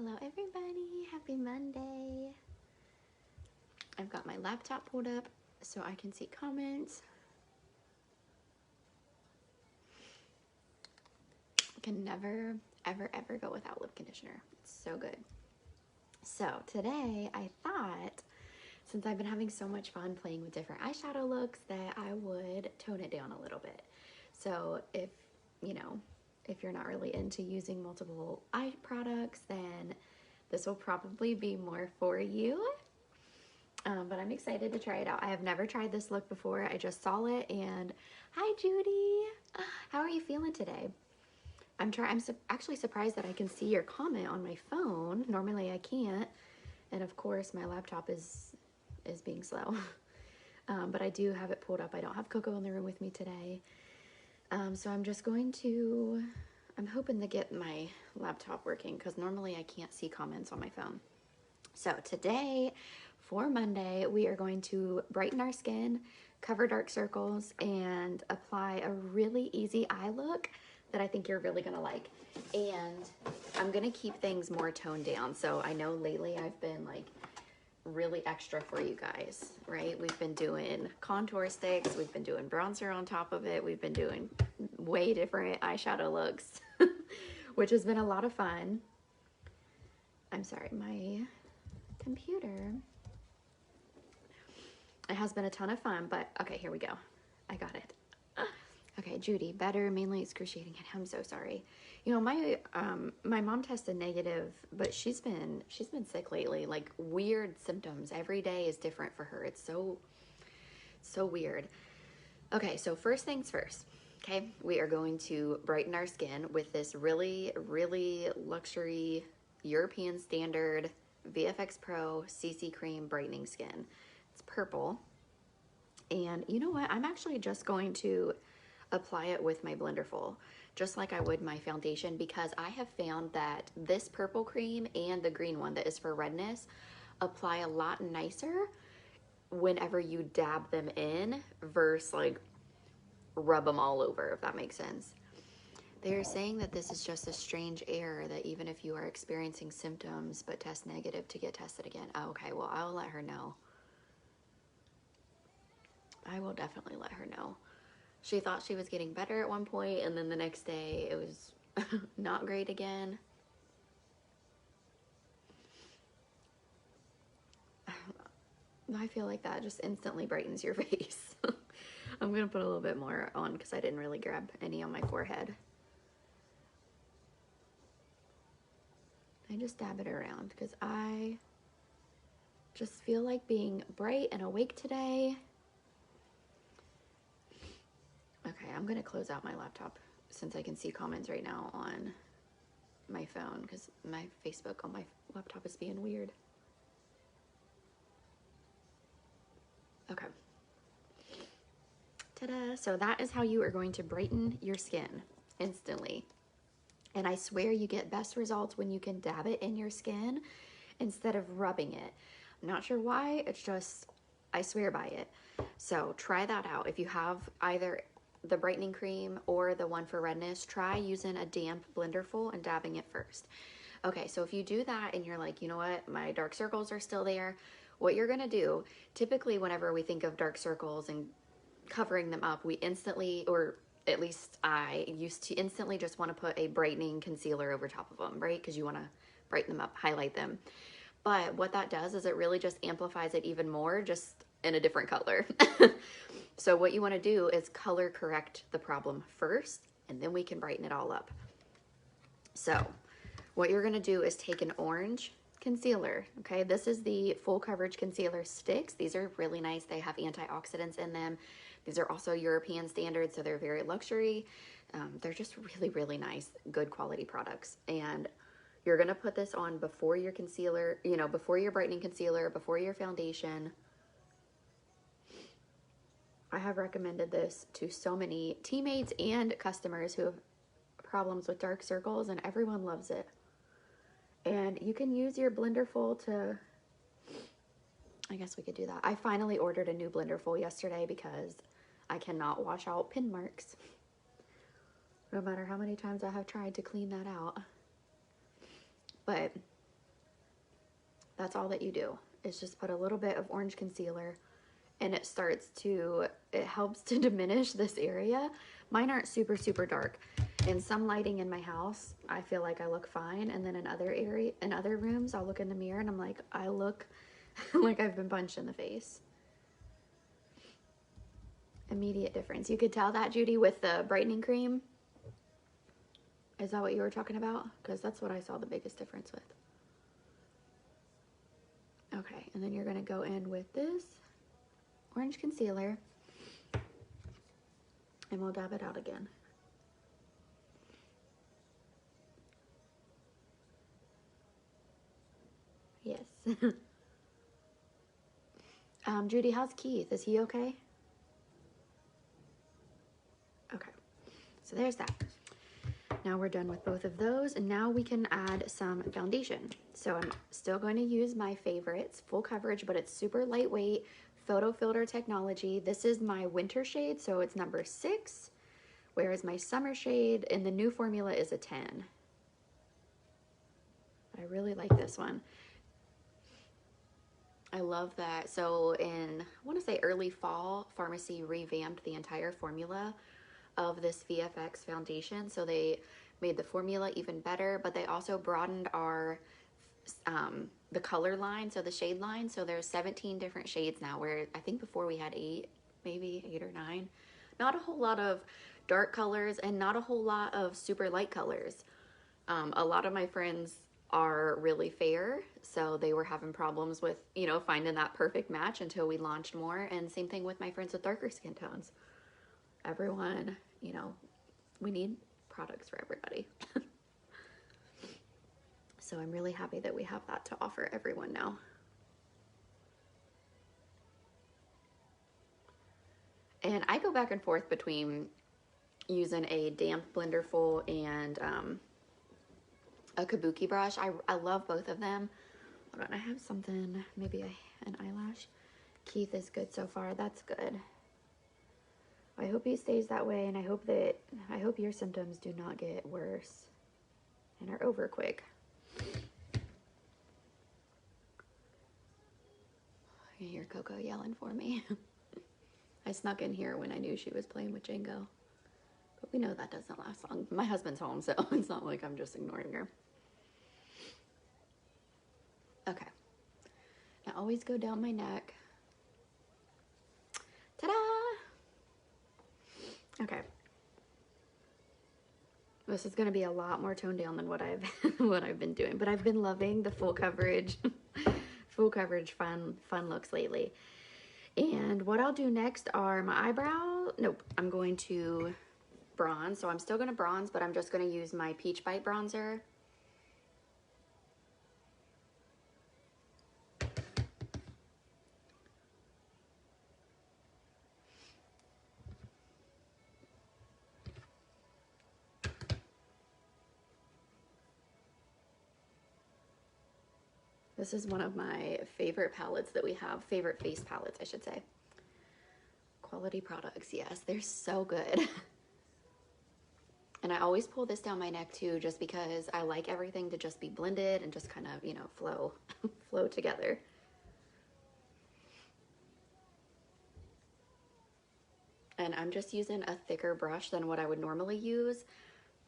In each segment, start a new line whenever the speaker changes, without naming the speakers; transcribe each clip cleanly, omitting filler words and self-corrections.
Hello everybody, happy Monday. I've got my laptop pulled up so I can see comments. I can never, ever go without lip conditioner. It's so good. So today I thought, since I've been having so much fun playing with different eyeshadow looks, that I would tone it down a little bit. So if you're not really into using multiple eye products, then this will probably be more for you. But I'm excited to try it out. I have never tried this look before. I just saw it and hi Judy. How are you feeling today? I'm actually surprised that I can see your comment on my phone. Normally I can't. And of course my laptop is being slow. But I do have it pulled up. I don't have Coco in the room with me today. So I'm hoping to get my laptop working because normally I can't see comments on my phone. So today, for Monday, we are going to brighten our skin, cover dark circles, and apply a really easy eye look that I think you're really gonna like. And I'm gonna keep things more toned down. So I know lately I've been like really extra for you guys, right? We've been doing contour sticks, we've been doing bronzer on top of it, we've been doing way different eyeshadow looks, which has been a lot of fun. I'm sorry, my computer. It has been a ton of fun, but okay, here we go. I got it. Okay, Judy, better, mainly excruciating. I'm so sorry. You know, my mom tested negative, but she's been sick lately. Like weird symptoms. Every day is different for her. It's so weird. Okay, so first things first. Okay, we are going to brighten our skin with this really, really luxury European standard VFX Pro CC Cream Brightening Skin. It's purple. And you know what? I'm actually just going to apply it with my Blenderful, just like I would my foundation, because I have found that this purple cream and the green one that is for redness apply a lot nicer whenever you dab them in versus like rub them all over, if that makes sense. They are saying that this is just a strange error, that even if you are experiencing symptoms but test negative, to get tested again. Oh, okay, well, I'll let her know. I will definitely let her know. She thought she was getting better at one point, and then the next day it was not great again. I feel like that just instantly brightens your face. I'm going to put a little bit more on because I didn't really grab any on my forehead. I just dab it around because I just feel like being bright and awake today. Okay, I'm going to close out my laptop since I can see comments right now on my phone because my Facebook on my laptop is being weird. Okay. Ta-da! So that is how you are going to brighten your skin instantly. And I swear you get best results when you can dab it in your skin instead of rubbing it. I'm not sure why, it's just, I swear by it. So try that out. If you have either the brightening cream or the one for redness, try using a damp Blenderful and dabbing it first. Okay, so if you do that and you're like, you know what, my dark circles are still there, what you're gonna do, typically whenever we think of dark circles and covering them up, we instantly, or at least I used to instantly just want to put a brightening concealer over top of them, right? Because you want to brighten them up, highlight them. But what that does is it really just amplifies it even more, just in a different color. So what you want to do is color correct the problem first, and then we can brighten it all up. So what you're going to do is take an orange concealer. Okay, this is the full coverage concealer sticks. These are really nice. They have antioxidants in them. These are also European standards, so they're very luxury. They're just really, really nice, good quality products. And you're gonna put this on before your concealer, you know, before your brightening concealer, before your foundation. I have recommended this to so many teammates and customers who have problems with dark circles, and everyone loves it. And you can use your Blenderful to, I guess we could do that. I finally ordered a new Blenderful yesterday because I cannot wash out pin marks, no matter how many times I have tried to clean that out. But That's all that you do, is just put a little bit of orange concealer, and it helps to diminish this area. Mine aren't super, super dark. In some lighting in my house, I feel like I look fine. And then in other rooms, I'll look in the mirror and I'm like, I look like I've been punched in the face. Immediate difference. You could tell that, Judy, with the brightening cream. Is that what you were talking about? Because that's what I saw the biggest difference with. Okay, and then you're gonna go in with this orange concealer, and we'll dab it out again. Yes. Judy, how's Keith? Is he okay? Okay, so there's that. Now we're done with both of those, and now we can add some foundation. So I'm still going to use my favorites, full coverage, but it's super lightweight, photo filter technology. This is my winter shade, so it's number 6, whereas my summer shade in the new formula is a 10. I really like this one. I love that. So in, I want to say early fall, Farmasi revamped the entire formula of this VFX foundation. So they made the formula even better, but they also broadened our the color line, so the shade line. So there's 17 different shades now, where I think before we had 8, maybe 8 or 9. Not a whole lot of dark colors and not a whole lot of super light colors. A lot of my friends are really fair, so they were having problems with, you know, finding that perfect match until we launched more. And same thing with my friends with darker skin tones. Everyone, you know, we need products for everybody. So I'm really happy that we have that to offer everyone now. And I go back and forth between using a damp blender full and a kabuki brush. I love both of them. Hold on, I have something, maybe an eyelash. Keith is good so far. That's good. I hope he stays that way, and I hope your symptoms do not get worse and are over quick. I hear Coco yelling for me. I snuck in here when I knew she was playing with Django. But we know that doesn't last long. My husband's home, so it's not like I'm just ignoring her. Okay. Now always go down my neck. Ta-da! Okay. This is going to be a lot more toned down than what I've been doing, but I've been loving the full coverage fun looks lately. And what I'll do next are my eyebrow. Nope, I'm going to bronze. So I'm still going to bronze, but I'm just going to use my Peach Bite bronzer. This is one of my favorite palettes that we have, favorite face palettes, I should say. Quality products, yes, they're so good. And I always pull this down my neck too, just because I like everything to just be blended and just kind of, you know, flow together. And I'm just using a thicker brush than what I would normally use,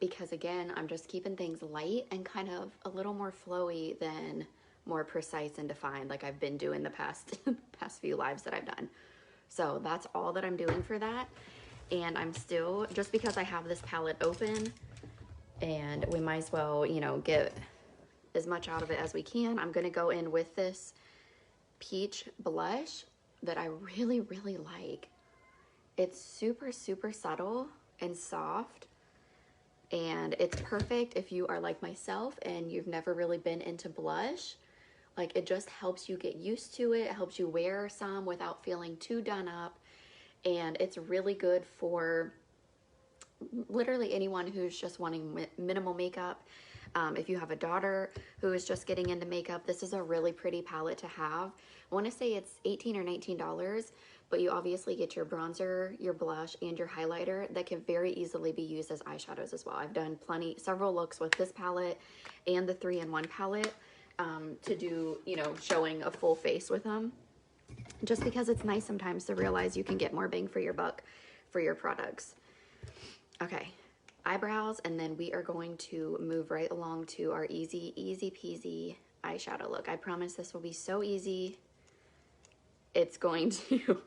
because again, I'm just keeping things light and kind of a little more flowy than more precise and defined like I've been doing the past few lives that I've done. So that's all that I'm doing for that. And I'm still, just because I have this palette open and we might as well, you know, get as much out of it as we can, I'm going to go in with this peach blush that I really, really like. It's super, super subtle and soft. And it's perfect if you are like myself and you've never really been into blush. Like, it just helps you get used to it. It helps you wear some without feeling too done up. And it's really good for literally anyone who's just wanting minimal makeup. If you have a daughter who is just getting into makeup, this is a really pretty palette to have. I want to say it's $18 or $19, but you obviously get your bronzer, your blush, and your highlighter that can very easily be used as eyeshadows as well. I've done several looks with this palette and the 3-in-1 palette, to do, you know, showing a full face with them. Just because it's nice sometimes to realize you can get more bang for your buck for your products. Okay, eyebrows, and then we are going to move right along to our easy peasy eyeshadow look. I promise this will be so easy. It's going to,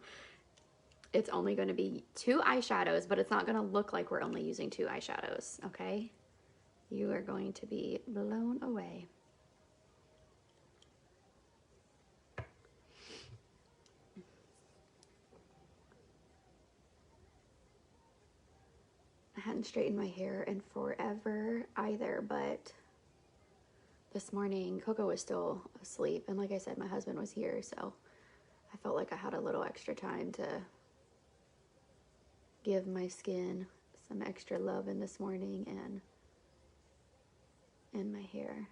it's only going to be 2 eyeshadows, but it's not going to look like we're only using 2 eyeshadows, okay? You are going to be blown away. I hadn't straightened my hair in forever either, but this morning Coco was still asleep, and like I said, my husband was here, so I felt like I had a little extra time to give my skin some extra love in this morning and in my hair.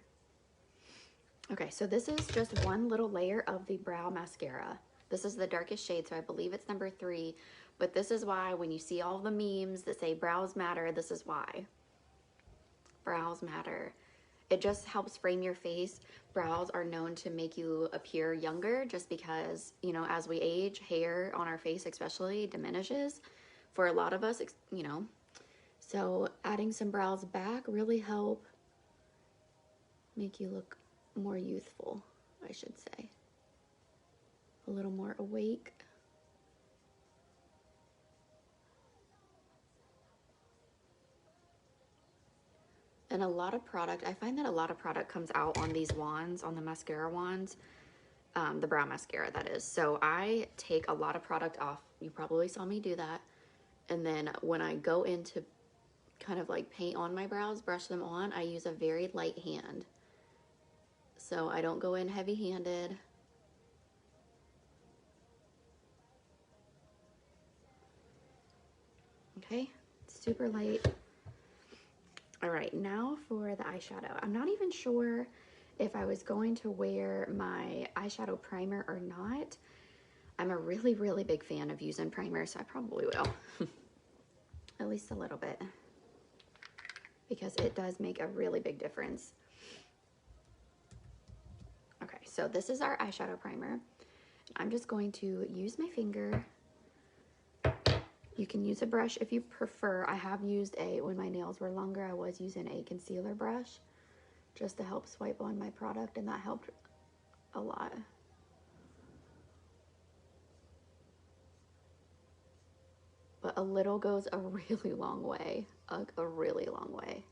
Okay, so this is just one little layer of the brow mascara. This is the darkest shade, so I believe it's number 3. But this is why when you see all the memes that say brows matter, this is why. Brows matter. It just helps frame your face. Brows are known to make you appear younger just because, you know, as we age, hair on our face especially diminishes for a lot of us, you know. So adding some brows back really help make you look more youthful, I should say. A little more awake. And a lot of product, I find that a lot of product comes out on these wands, on the mascara wands, the brow mascara that is. So I take a lot of product off. You probably saw me do that. And then when I go in to kind of like paint on my brows, brush them on, I use a very light hand. So I don't go in heavy-handed. Okay, super light. All right, now for the eyeshadow. I'm not even sure if I was going to wear my eyeshadow primer or not. I'm a really, really big fan of using primer, so I probably will. At least a little bit. Because it does make a really big difference. Okay, so this is our eyeshadow primer. I'm just going to use my finger. You can use a brush if you prefer. I have used when my nails were longer, I was using a concealer brush just to help swipe on my product, and that helped a lot. But a little goes a really long way, a really long way.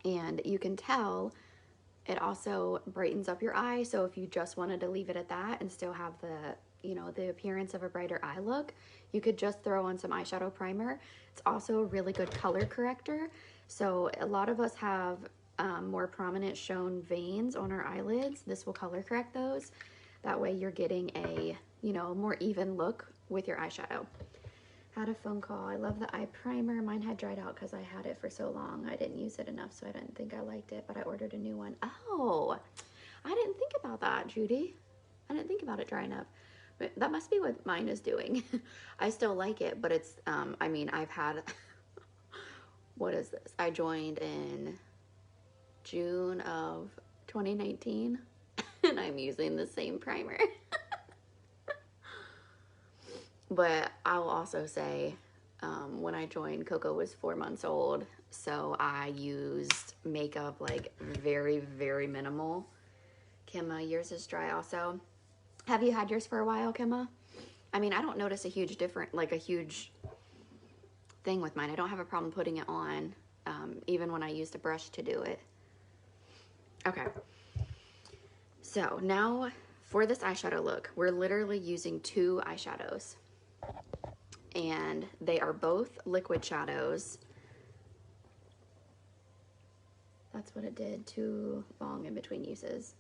And you can tell it also brightens up your eye. So if you just wanted to leave it at that and still have the, you know, the appearance of a brighter eye look, you could just throw on some eyeshadow primer. It's also a really good color corrector. So a lot of us have more prominent shown veins on our eyelids. This will color correct those. That way you're getting a, you know, more even look with your eyeshadow. Had a phone call. I love the eye primer. Mine had dried out because I had it for so long. I didn't use it enough, so I didn't think I liked it, but I ordered a new one. Oh, I didn't think about that, Judy. I didn't think about it drying up. But that must be what mine is doing. I still like it, but it's, I mean, I've had, what is this? I joined in June of 2019, and I'm using the same primer. But I'll also say, when I joined, Coco was 4 months old, so I used makeup like very, very minimal. Kimma, yours is dry also. Have you had yours for a while, Kimma? I mean, I don't notice a huge huge thing with mine. I don't have a problem putting it on, even when I used a brush to do it. Okay. So now for this eyeshadow look, we're literally using 2 eyeshadows. And they are both liquid shadows. That's what it did, too long in between uses.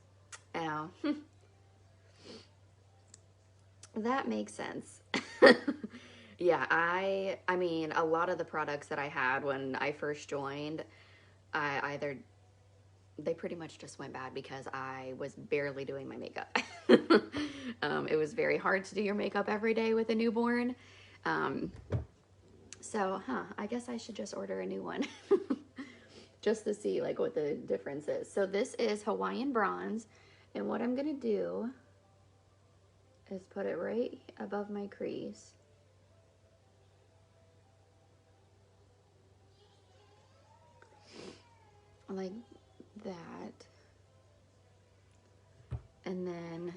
Oh, that makes sense. Yeah, I mean, a lot of the products that I had when I first joined, they pretty much just went bad because I was barely doing my makeup. It was very hard to do your makeup every day with a newborn. I guess I should just order a new one. just to see like what the difference is. So this is Hawaiian Bronze, and what I'm gonna do is put it right above my crease. Like that. And then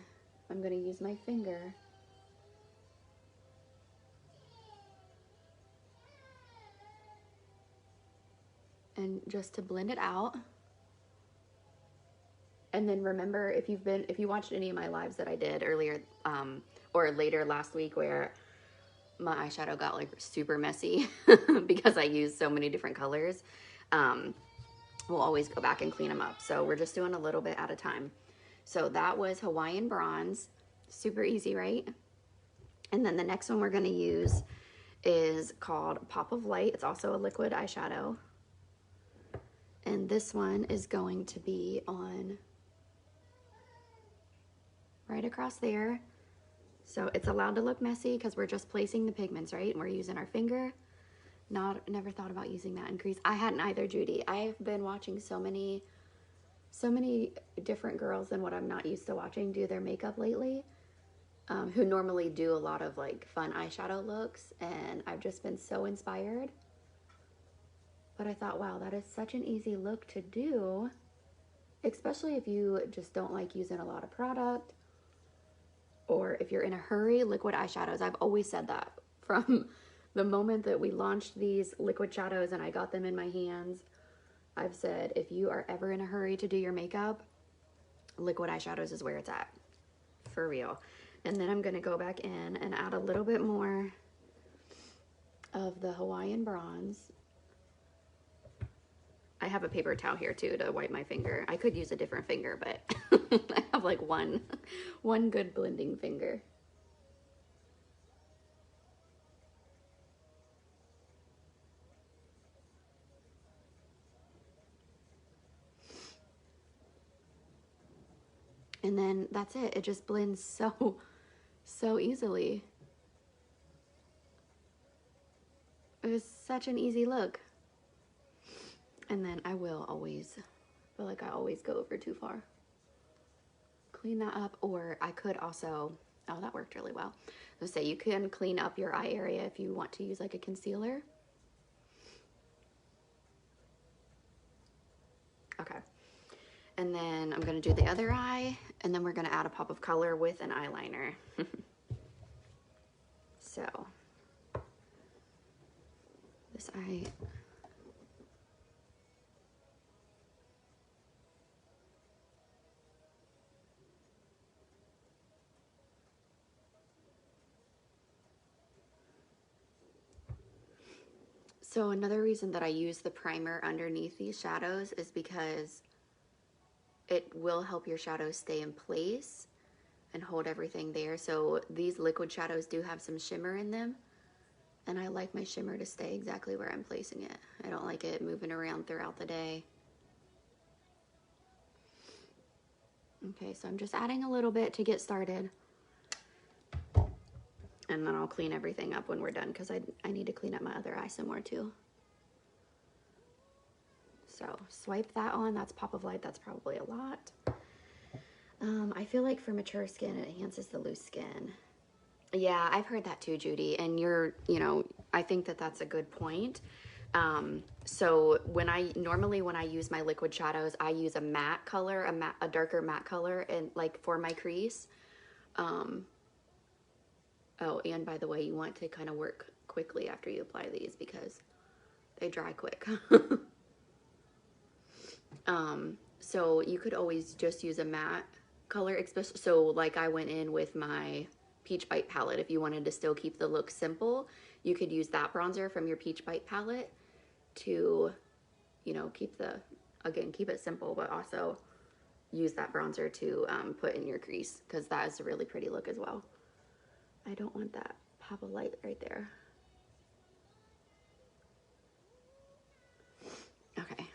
I'm gonna use my finger and just to blend it out. And then remember, if you watched any of my lives that I did earlier or later last week where my eyeshadow got like super messy because I used so many different colors, we'll always go back and clean them up. So we're just doing a little bit at a time. So that was Hawaiian Bronze, super easy, right? And then the next one we're gonna use is called Pop of Light. It's also a liquid eyeshadow. And this one is going to be on right across there. So it's allowed to look messy because we're just placing the pigments, right? And we're using our finger. Never thought about using that in crease. I hadn't either, Judy. I've been watching so many different girls than what I'm not used to watching do their makeup lately, who normally do a lot of like fun eyeshadow looks, and I've just been so inspired. But I thought, wow, that is such an easy look to do, especially if you just don't like using a lot of product, or if you're in a hurry. Liquid eyeshadows, I've always said that from the moment that we launched these liquid shadows and I got them in my hands. I've said, if you are ever in a hurry to do your makeup, liquid eyeshadows is where it's at, for real. And then I'm gonna go back in and add a little bit more of the Hawaiian Bronze. I have a paper towel here too to wipe my finger. I could use a different finger, but I have like one good blending finger. And then that's it. It just blends so easily. It was such an easy look. And then I will always feel like I always go over too far. Clean that up, or I could also, oh, that worked really well. Let's say you can clean up your eye area if you want to use like a concealer. Okay. And then I'm gonna do the other eye, and then we're gonna add a pop of color with an eyeliner. So, this eye. So another reason that I use the primer underneath these shadows is because it will help your shadows stay in place and hold everything there. So these liquid shadows do have some shimmer in them, and I like my shimmer to stay exactly where I'm placing it. I don't like it moving around throughout the day. Okay, so I'm just adding a little bit to get started, and then I'll clean everything up when we're done, because I need to clean up my other eye some more too. So swipe that on. That's Pop of Light. That's probably a lot. I feel like for mature skin, it enhances the loose skin. Yeah, I've heard that too, Judy. And I think that that's a good point. So normally when I use my liquid shadows, I use a matte color, a darker matte color, and like for my crease. Oh, and by the way, you want to kind of work quickly after you apply these because they dry quick. So you could always just use a matte color, especially, so like I went in with my Peach Bite palette. If you wanted to still keep the look simple, you could use that bronzer from your Peach Bite palette to, keep it simple, but also use that bronzer to put in your crease, because that is a really pretty look as well. I don't want that pop of light right there. Okay.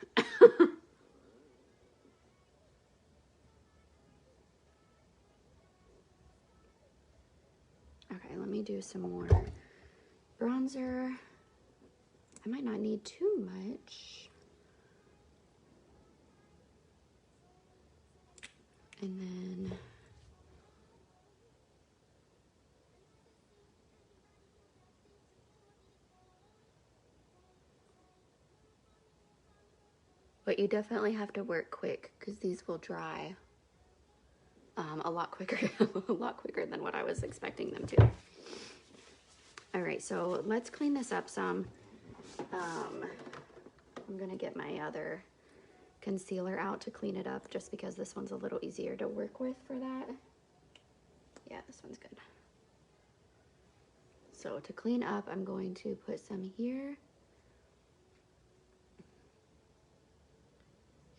Okay, let me do some more bronzer. I might not need too much. And then but you definitely have to work quick because these will dry a lot quicker, a lot quicker than what I was expecting them to. All right, so let's clean this up some. I'm gonna get my other concealer out to clean it up just because this one's a little easier to work with for that. Yeah, this one's good. So to clean up, I'm going to put some here.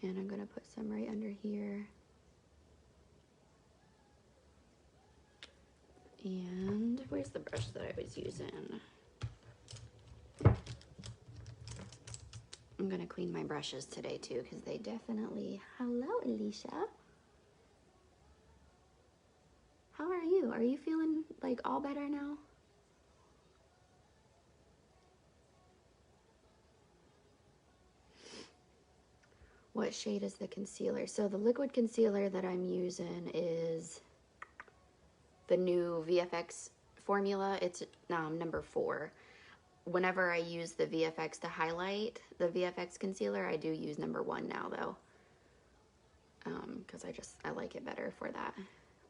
And I'm gonna put some right under here. And where's the brush that I was using? I'm gonna clean my brushes today too, because they definitely, hello Alicia. How are you? Are you feeling like all better now? What shade is the concealer? So the liquid concealer that I'm using is the new VFX formula. It's number 4. Whenever I use the VFX to highlight the VFX concealer, I do use number 1 now though. Because I like it better for that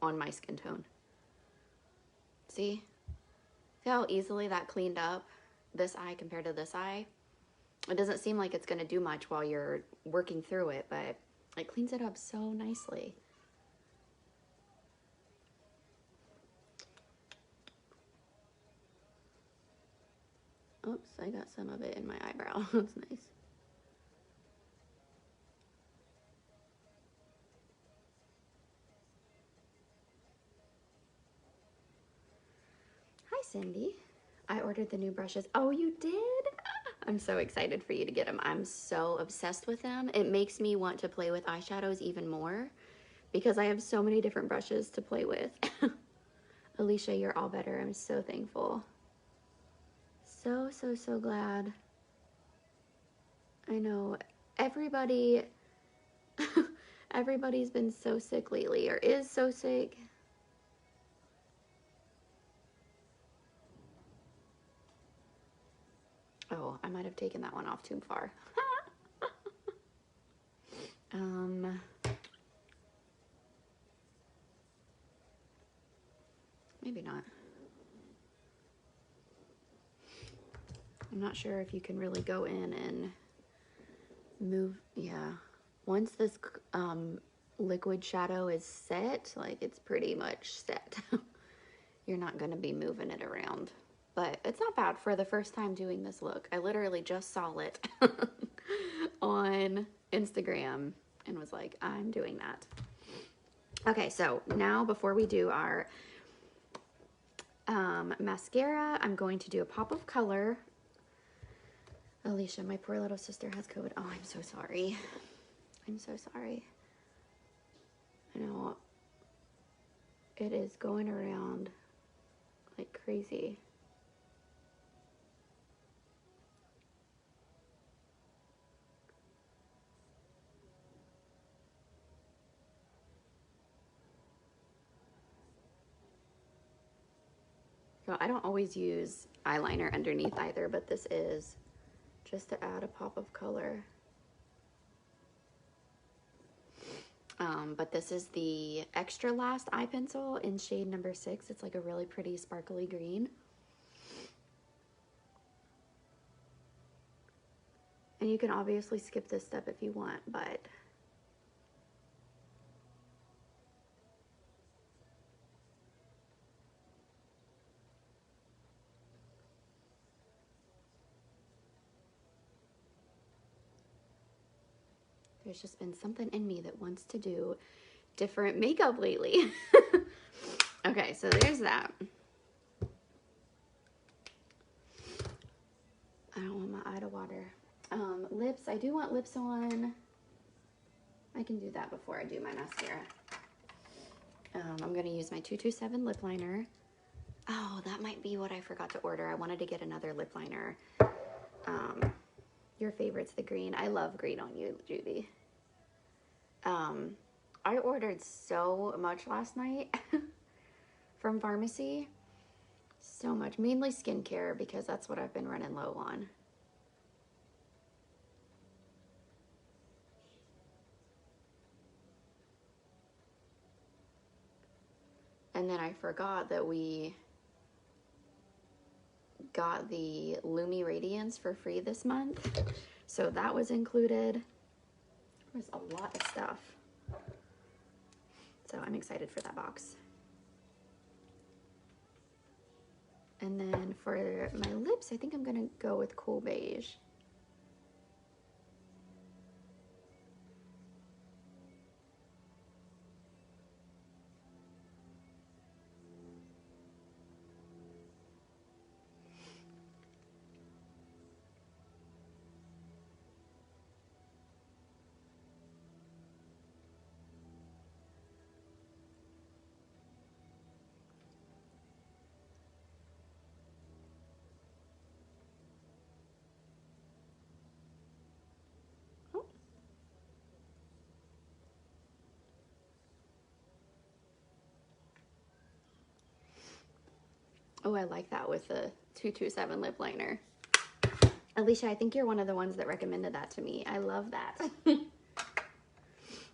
on my skin tone. See how easily that cleaned up this eye compared to this eye? It doesn't seem like it's gonna do much while you're working through it, but it cleans it up so nicely. Oops, I got some of it in my eyebrow. That's nice. Hi, Cindy. I ordered the new brushes. Oh, you did? I'm so excited for you to get them. I'm so obsessed with them. It makes me want to play with eyeshadows even more because I have so many different brushes to play with. Alicia, you're all better. I'm so thankful. So, so, so glad. I know everybody, everybody's been so sick lately or is so sick. Oh, I might have taken that one off too far. Maybe not. I'm not sure if you can really go in and move. Yeah. Once this liquid shadow is set, like it's pretty much set. You're not going to be moving it around. But it's not bad for the first time doing this look. I literally just saw it on Instagram and was like, I'm doing that. Okay, so now before we do our mascara, I'm going to do a pop of color. Alicia, my poor little sister has COVID. Oh, I'm so sorry. I'm so sorry. I know it is going around like crazy. So I don't always use eyeliner underneath either, but this is just to add a pop of color. But this is the Extralast eye pencil in shade number 6. It's like a really pretty sparkly green. And you can obviously skip this step if you want, but there's just been something in me that wants to do different makeup lately. Okay, so there's that. I don't want my eye to water. Lips, I do want lips on. I can do that before I do my mascara. I'm gonna use my 227 lip liner. Oh, that might be what I forgot to order. I wanted to get another lip liner. Your favorite's the green. I love green on you, Judy. I ordered so much last night from Farmasi. So much. Mainly skincare because that's what I've been running low on. And then I forgot that we got the Lumi Radiance for free this month. So that was included. There's a lot of stuff. So I'm excited for that box. And then for my lips, I think I'm gonna go with Cool Beige. Oh, I like that with the 227 lip liner. Alicia, I think you're one of the ones that recommended that to me. I love that.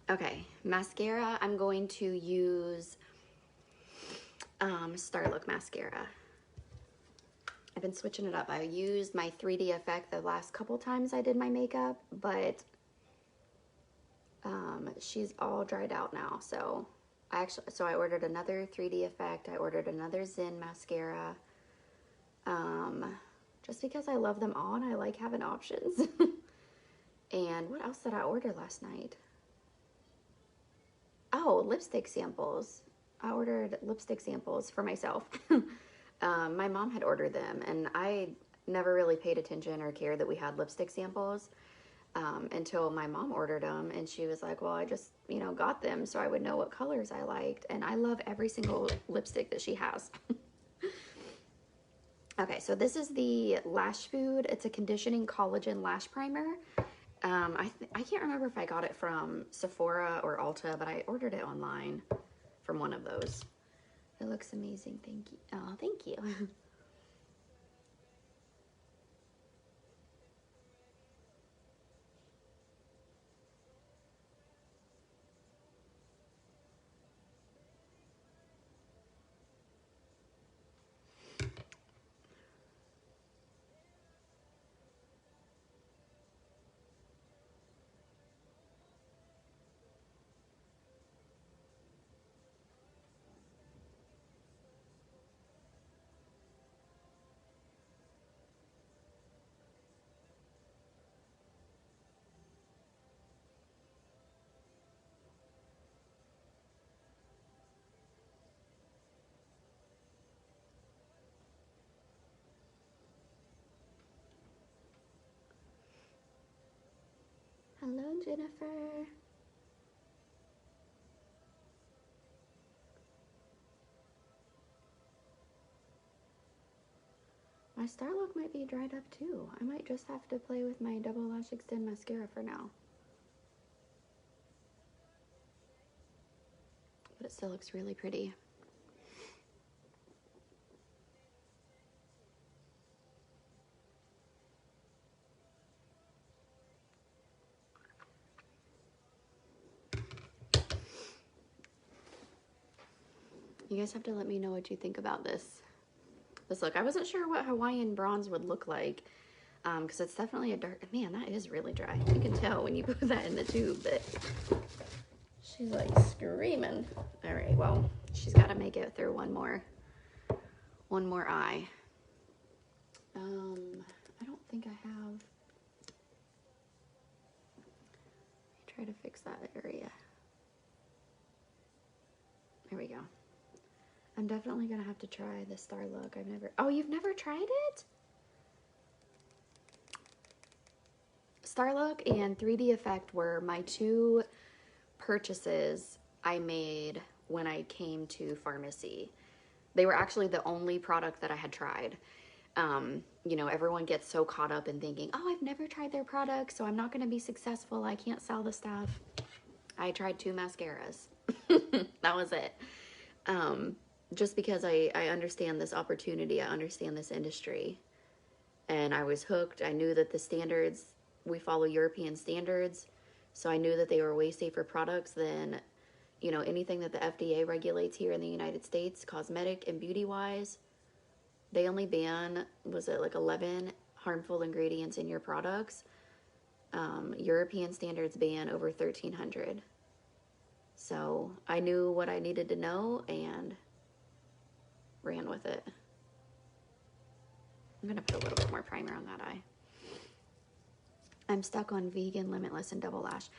Okay, mascara. I'm going to use Starlook mascara. I've been switching it up. I used my 3D effect the last couple times I did my makeup, but she's all dried out now. So I ordered another 3D effect. I ordered another Zen mascara. Just because I love them all and I like having options. And what else did I order last night? Oh, lipstick samples. I ordered lipstick samples for myself. My mom had ordered them and I never really paid attention or cared that we had lipstick samples until my mom ordered them, and she was like, well, I just, you know, got them so I would know what colors I liked, and I love every single lipstick that she has. Okay, so this is the Lash Food. It's a conditioning collagen lash primer. I can't remember if I got it from Sephora or Ulta, but I ordered it online from one of those. It looks amazing. Thank you. Oh, thank you. Hello, Jennifer. My Starlook might be dried up too. I might just have to play with my Double Lash Extend mascara for now. But it still looks really pretty. You guys have to let me know what you think about this look. I wasn't sure what Hawaiian Bronze would look like because it's definitely a dark, man, that is really dry. You can tell when you put that in the tube, but she's like screaming. All right, well, she's got to make it through one more eye. I don't think I have. Let me try to fix that area. There we go. I'm definitely gonna have to try the Starlook. Oh, you've never tried it? Starlook and 3D Effect were my two purchases I made when I came to Farmasi. They were actually the only product that I had tried. You know, everyone gets so caught up in thinking, oh, I've never tried their product, so I'm not gonna be successful. I can't sell the stuff. I tried 2 mascaras. That was it. Just because I understand this opportunity, I understand this industry, and I was hooked. I knew that the standards, we follow European standards, so I knew that they were way safer products than, you know, anything that the FDA regulates here in the United States, cosmetic and beauty-wise. They only ban, was it like 11 harmful ingredients in your products? European standards ban over 1,300. So I knew what I needed to know and ran with it. I'm gonna put a little bit more primer on that eye. I'm stuck on vegan, limitless, and double lash.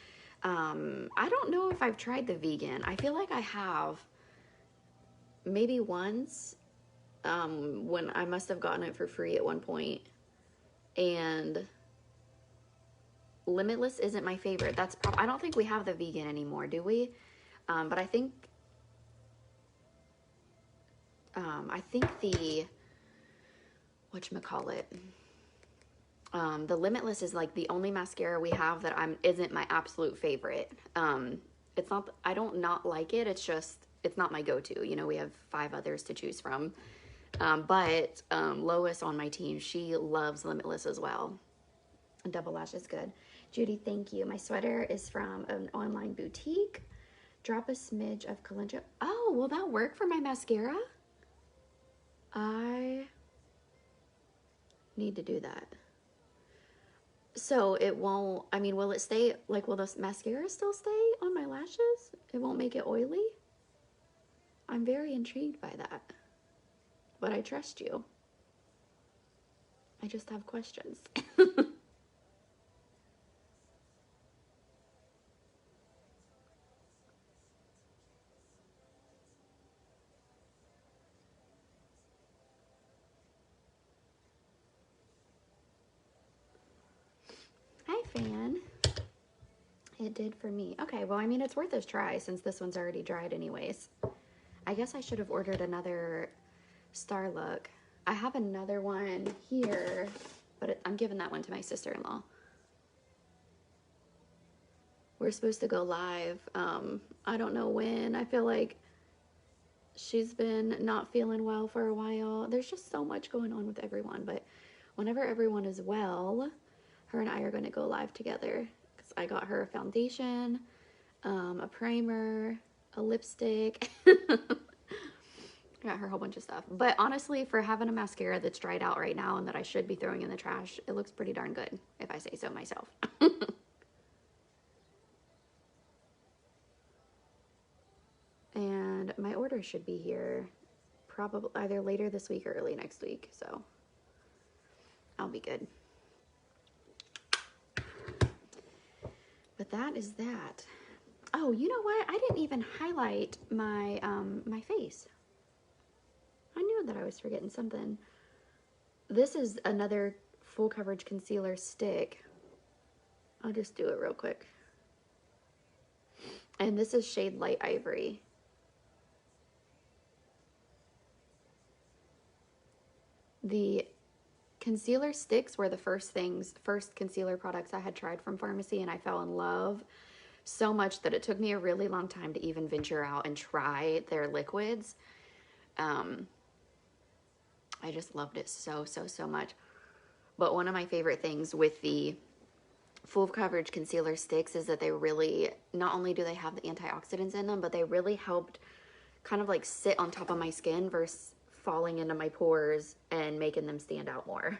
I don't know if I've tried the vegan. I feel like I have maybe once, when I must have gotten it for free at one point. And limitless isn't my favorite. That's I don't think we have the vegan anymore, do we? But I think the whatchamacallit, the limitless is like the only mascara we have that isn't my absolute favorite. It's not, I don't not like it, it's just, it's not my go-to. You know, we have 5 others to choose from. But Lois on my team, she loves limitless as well. And double lash is good. Judy, thank you. My sweater is from an online boutique. Drop a smidge of calendula. Oh, will that work for my mascara? I need to do that. So it won't, I mean, will it stay, like, will the mascara still stay on my lashes? It won't make it oily? I'm very intrigued by that. But I trust you. I just have questions. Hi, Fan. It did for me. Okay, well, I mean, it's worth a try since this one's already dried anyways. I guess I should have ordered another Star Look. I have another one here, but I'm giving that one to my sister-in-law. We're supposed to go live. I don't know when. I feel like she's been not feeling well for a while. There's just so much going on with everyone, but whenever everyone is well, her and I are going to go live together, because I got her a foundation, a primer, a lipstick. Got her a whole bunch of stuff. But honestly, for having a mascara that's dried out right now and that I should be throwing in the trash, it looks pretty darn good, if I say so myself. And my order should be here probably either later this week or early next week, so I'll be good. But that is that. Oh, you know what? I didn't even highlight my my face. I knew that I was forgetting something. This is another full coverage concealer stick. I'll just do it real quick. And this is shade Light Ivory. The concealer sticks were the first concealer products I had tried from Farmasi, and I fell in love so much that it took me a really long time to even venture out and try their liquids. I just loved it so much. But one of my favorite things with the full coverage concealer sticks is that they really, not only do they have the antioxidants in them, but they really helped kind of like sit on top of my skin versus falling into my pores and making them stand out more.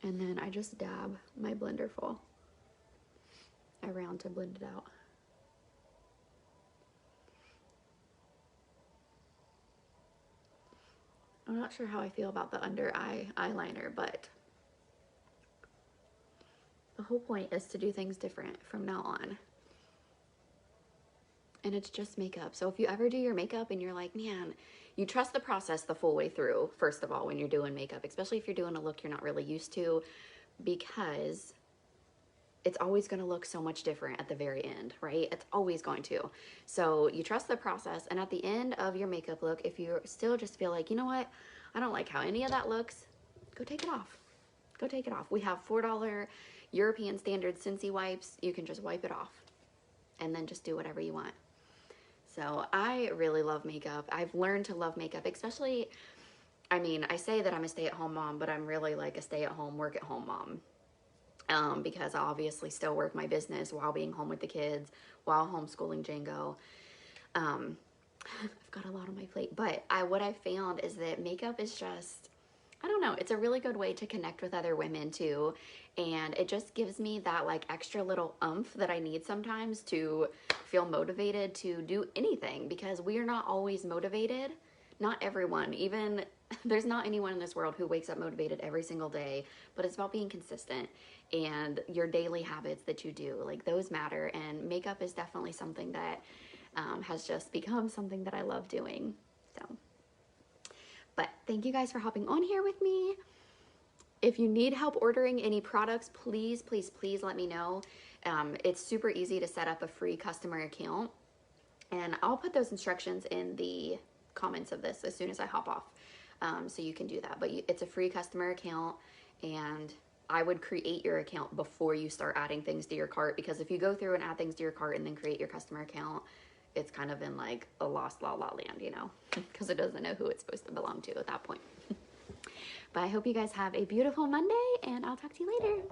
And then I just dab my blender full around to blend it out. I'm not sure how I feel about the under eye eyeliner, but the whole point is to do things different from now on. And it's just makeup. So if you ever do your makeup and you're like, man, you trust the process the full way through, first of all, when you're doing makeup, especially if you're doing a look you're not really used to, because it's always going to look so much different at the very end, right? It's always going to. So you trust the process, and at the end of your makeup look, if you still just feel like, you know what, I don't like how any of that looks, go take it off. Go take it off. We have $4 European standard Scentsy wipes. You can just wipe it off and then just do whatever you want. So I really love makeup. I've learned to love makeup, especially, I mean, I say that I'm a stay-at-home mom, but I'm really like a stay-at-home, work-at-home mom. Because I obviously still work my business while being home with the kids, while homeschooling Django. I've got a lot on my plate, but what I found is that makeup is just, I don't know, it's a really good way to connect with other women too, and it just gives me that like extra little oomph that I need sometimes to feel motivated to do anything, because we are not always motivated. Not everyone, even there's not anyone in this world who wakes up motivated every single day, but it's about being consistent and your daily habits that you do, like those matter, and makeup is definitely something that has just become something that I love doing. So, but thank you guys for hopping on here with me. If you need help ordering any products, please, please, please let me know. It's super easy to set up a free customer account, and I'll put those instructions in the comments of this as soon as I hop off, so you can do that. But it's a free customer account, and I would create your account before you start adding things to your cart, because if you go through and add things to your cart and then create your customer account, it's kind of in like a lost la la land, you know, because it doesn't know who it's supposed to belong to at that point. But I hope you guys have a beautiful Monday, and I'll talk to you later.